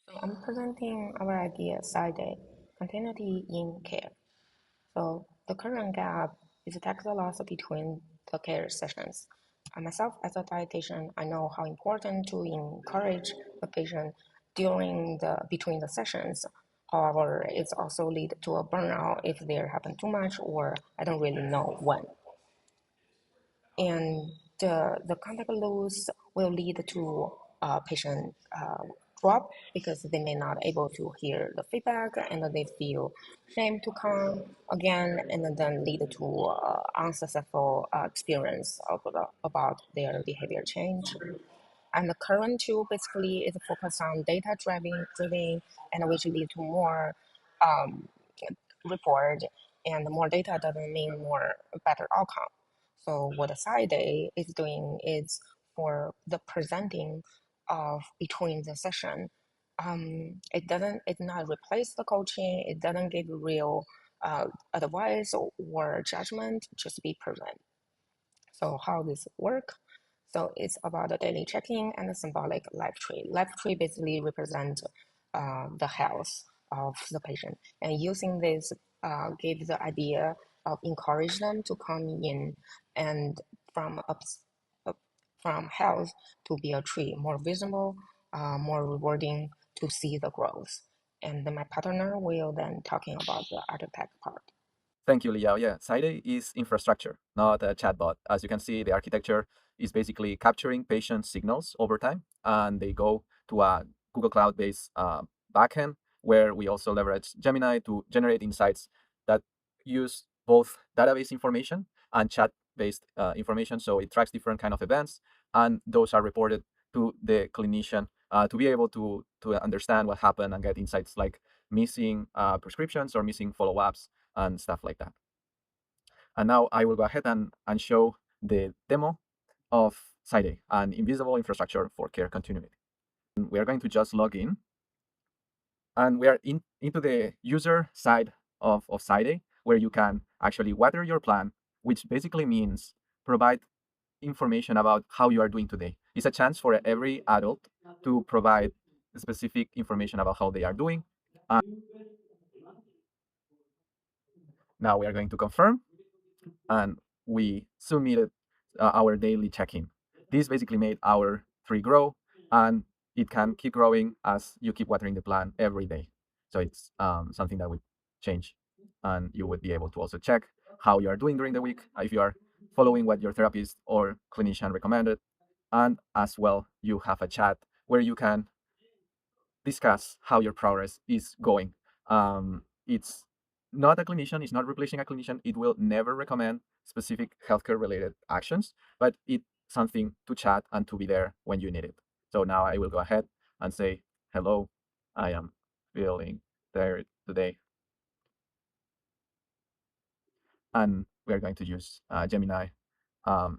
So I'm presenting our idea Sidea, continuity in care. So the current gap is the text loss between the care sessions. Myself, as a dietitian, I know how important to encourage the patient during the between the sessions. However, it's also lead to a burnout if there happen too much or I don't really know when. And the contact loss will lead to patient drop because they may not able to hear the feedback and they feel shame to come again and then lead to unsuccessful experience about their behavior change. And the current tool basically is focused on data driving and which lead to more um, report, and more data doesn't mean more better outcome. So what a side day is doing is for the presenting of between the session. It not replace the coaching. It doesn't give real advice or judgment. Just be present. So how this work? So it's about the daily checking and the symbolic life tree. Life tree basically represent the health of the patient, and using this give the idea of encourage them to come in and from up, from health to be a tree, more visible, more rewarding to see the growth. And then my partner will then talking about the architect part. Thank you, Liao. Yeah, Side is infrastructure, not a chatbot. As you can see, the architecture is basically capturing patient signals over time, and they go to a Google Cloud-based backend where we also leverage Gemini to generate insights that use both database information and chat-based information. So it tracks different kind of events, and those are reported to the clinician to be able to understand what happened and get insights like missing prescriptions or missing follow-ups and stuff like that. And now I will go ahead and show the demo of Side, an invisible infrastructure for care continuity. And we are going to just log in, and we are into the user side of Side, where you can actually water your plan, which basically means provide information about how you are doing today. It's a chance for every adult to provide specific information about how they are doing. And now we are going to confirm, and we submitted our daily check-in. This basically made our tree grow, and it can keep growing as you keep watering the plant every day. So it's something that would change, and you would be able to also check how you are doing during the week, if you are following what your therapist or clinician recommended, and as well, you have a chat where you can discuss how your progress is going. It's not a clinician, it's not replacing a clinician. It will never recommend specific healthcare related actions, but it's something to chat and to be there when you need it. So now I will go ahead and say, hello, I am feeling tired today. And we are going to use Gemini.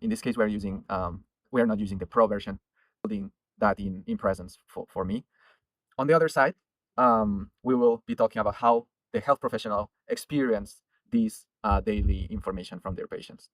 In this case, we are not using the pro version, building that in presence for me. On the other side, we will be talking about how the health professional experience these daily information from their patients.